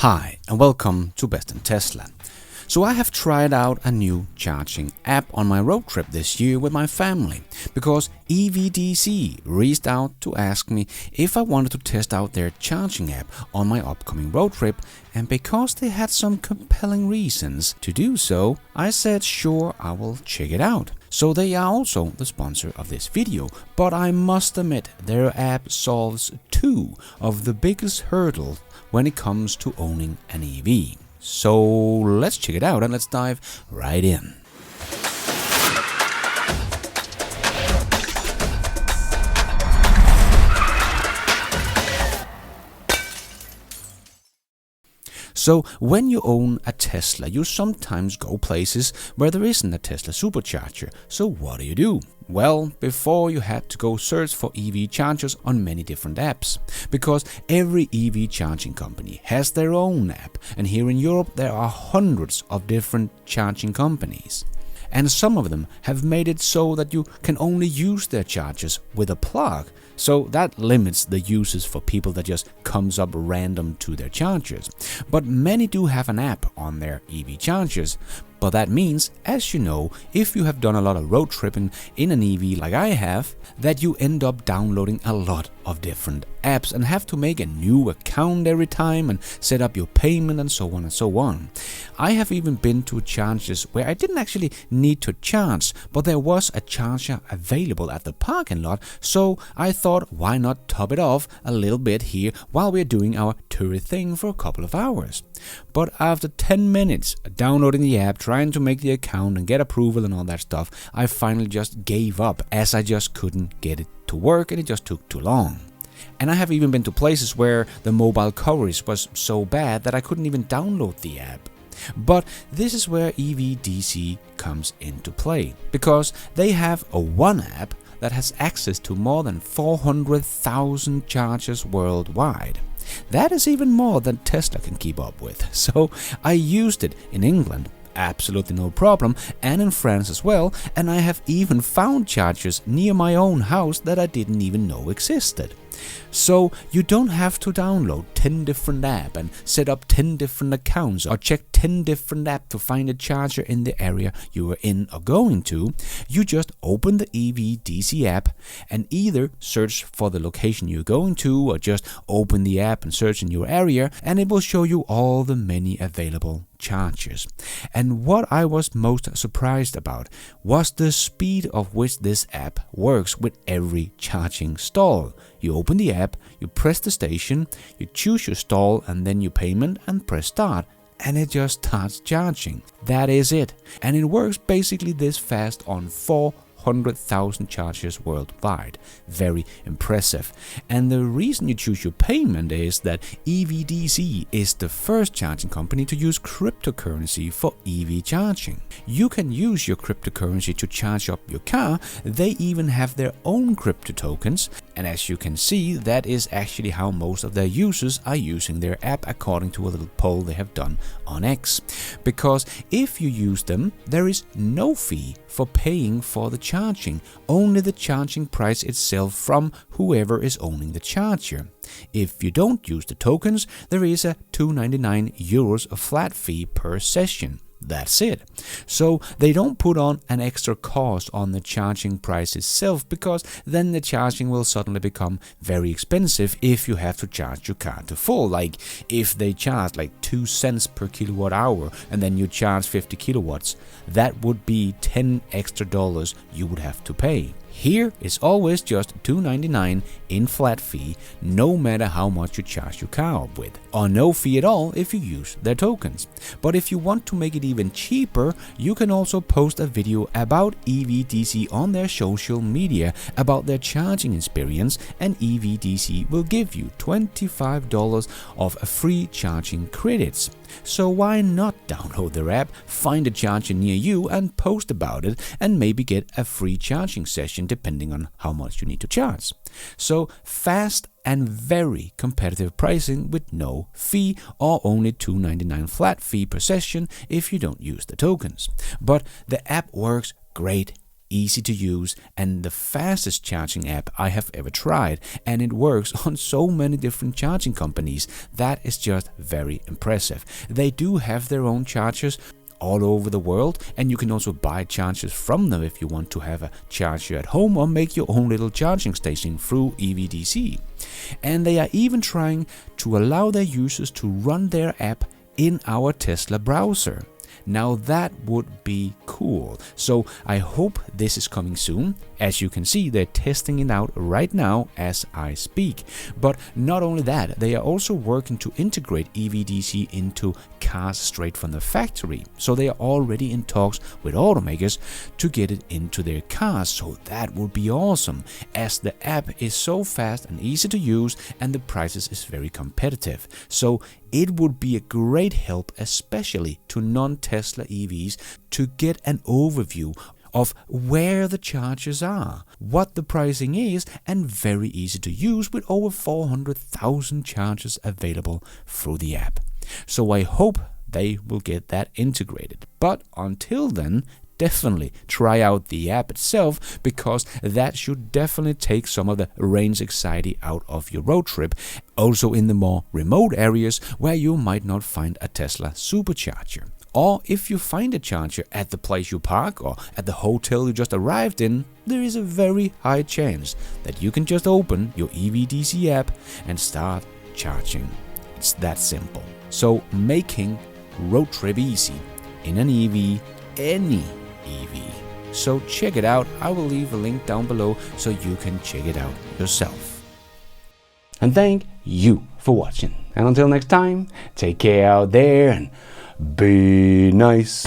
Hi and welcome to Best in Tesla. So I have tried out a new charging app on my road trip this year with my family because EVDC reached out to ask me if I wanted to test out their charging app on my upcoming road trip, and because they had some compelling reasons to do so, I said sure, I will check it out. So they are also the sponsor of this video, but I must admit their app solves two of the biggest hurdles when it comes to owning an EV. So let's check it out and let's dive right in. So when you own a Tesla, you sometimes go places where there isn't a Tesla supercharger. So what do? Well, before you had to go search for EV chargers on many different apps, because every EV charging company has their own app, and here in Europe there are hundreds of different charging companies. And some of them have made it so that you can only use their chargers with a plug. So that limits the uses for people that just comes up random to their chargers. But many do have an app on their EV chargers. But that means, as you know, if you have done a lot of road tripping in an EV like I have, that you end up downloading a lot of different apps and have to make a new account every time and set up your payment and so on and so on. I have even been to chargers where I didn't actually need to charge, but there was a charger available at the parking lot, so I thought why not top it off a little bit here while we're doing our tourist thing for a couple of hours. But after 10 minutes downloading the app, trying to make the account and get approval and all that stuff, I finally just gave up as I just couldn't get it to work and it just took too long. And I have even been to places where the mobile coverage was so bad that I couldn't even download the app. But this is where EVDC comes into play, because they have a one app that has access to more than 400,000 chargers worldwide. That is even more than Tesla can keep up with. So I used it in England, absolutely no problem, and in France as well, and I have even found chargers near my own house that I didn't even know existed. So you don't have to download 10 different apps and set up 10 different accounts or check 10 different apps to find a charger in the area you are in or going to. You just open the EVDC app and either search for the location you're going to, or just open the app and search in your area, and it will show you all the many available chargers. And what I was most surprised about was the speed of which this app works with every charging stall. You open the app, you press the station, you choose your stall and then your payment and press start, and it just starts charging. That is it. And it works basically this fast on 400,000 chargers worldwide. Very impressive. And the reason you choose your payment is that EVDC is the first charging company to use cryptocurrency for EV charging. You can use your cryptocurrency to charge up your car. They even have their own crypto tokens. And as you can see, that is actually how most of their users are using their app, according to a little poll they have done on X. Because if you use them, there is no fee for paying for the charging, only the charging price itself from whoever is owning the charger. If you don't use the tokens, there is a €2.99 a flat fee per session. That's it. So they don't put on an extra cost on the charging price itself, because then the charging will suddenly become very expensive if you have to charge your car to full. Like if they charge like 2 cents per kilowatt hour and then you charge 50 kilowatts, that would be $10 extra you would have to pay. Here it's always just $2.99 in flat fee, no matter how much you charge your car up with, or no fee at all if you use their tokens. But if you want to make it even cheaper, you can also post a video about EVDC on their social media about their charging experience, and EVDC will give you $25 of free charging credits. So why not download their app, find a charger near you and post about it, and maybe get a free charging session depending on how much you need to charge. So fast and very competitive pricing with no fee, or only $2.99 flat fee per session if you don't use the tokens. But the app works great easy to use, and the fastest charging app I have ever tried, and it works on so many different charging companies. That is just very impressive. They do have their own chargers all over the world, and you can also buy chargers from them if you want to have a charger at home or make your own little charging station through EVDC. And they are even trying to allow their users to run their app in our Tesla browser. Now that would be cool. So I hope this is coming soon. As you can see, they're testing it out right now as I speak. But not only that, they are also working to integrate EVDC into cars straight from the factory. So they are already in talks with automakers to get it into their cars. So that would be awesome, as the app is so fast and easy to use, and the prices is very competitive. So it would be a great help, especially to non-Tesla EVs, to get an overview of where the chargers are, what the pricing is, and very easy to use with over 400,000 chargers available through the app. So I hope they will get that integrated. But until then, definitely try out the app itself, because that should definitely take some of the range anxiety out of your road trip, also in the more remote areas where you might not find a Tesla supercharger. Or if you find a charger at the place you park or at the hotel you just arrived in, there is a very high chance that you can just open your EVDC app and start charging. It's that simple. So making road trip easy in an EV, any EV. So check it out. I will leave a link down below so you can check it out yourself. And thank you for watching. And until next time, take care out there and be nice.